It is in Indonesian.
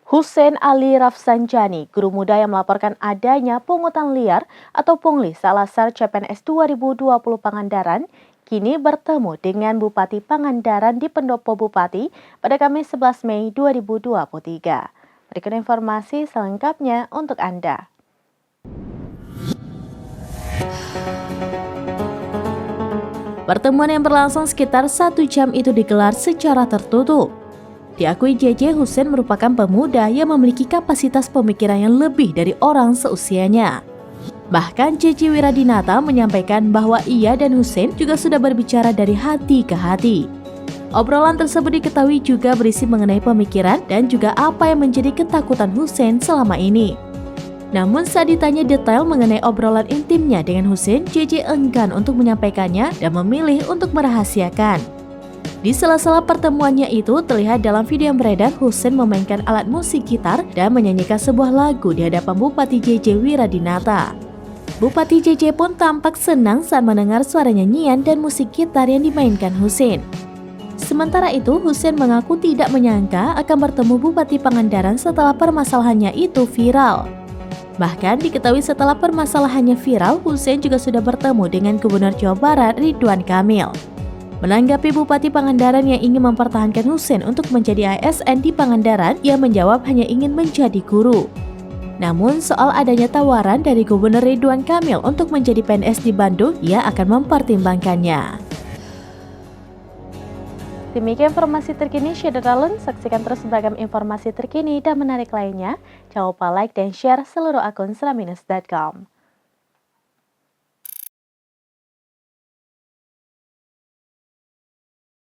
Hussein Ali Rafsanjani, guru muda yang melaporkan adanya pungutan liar atau pungli Salasar CPNS 2020 Pangandaran, kini bertemu dengan Bupati Pangandaran di Pendopo Bupati pada Kamis 11 Mei 2023. Berikut informasi selengkapnya untuk Anda. Pertemuan yang berlangsung sekitar 1 jam itu digelar secara tertutup. Diakui JJ, Hussein merupakan pemuda yang memiliki kapasitas pemikiran yang lebih dari orang seusianya. Bahkan JJ Wiradinata menyampaikan bahwa ia dan Hussein juga sudah berbicara dari hati ke hati. Obrolan tersebut diketahui juga berisi mengenai pemikiran dan juga apa yang menjadi ketakutan Hussein selama ini. Namun saat ditanya detail mengenai obrolan intimnya dengan Hussein, JJ enggan untuk menyampaikannya dan memilih untuk merahasiakan. Di sela-sela pertemuannya itu, terlihat dalam video yang beredar Hussein memainkan alat musik gitar dan menyanyikan sebuah lagu di hadapan Bupati JJ Wiradinata. Bupati JJ pun tampak senang saat mendengar suara nyanyian dan musik gitar yang dimainkan Hussein. Sementara itu, Hussein mengaku tidak menyangka akan bertemu Bupati Pangandaran setelah permasalahannya itu viral. Bahkan diketahui setelah permasalahannya viral, Hussein juga sudah bertemu dengan Gubernur Jawa Barat Ridwan Kamil. Menanggapi Bupati Pangandaran yang ingin mempertahankan Hussein untuk menjadi ASN di Pangandaran, ia menjawab hanya ingin menjadi guru. Namun soal adanya tawaran dari Gubernur Ridwan Kamil untuk menjadi PNS di Bandung, ia akan mempertimbangkannya. Demikian informasi terkini Syederalun, saksikan terus beragam informasi terkini dan menarik lainnya. Jangan lupa like dan share seluruh akun selaminus.com.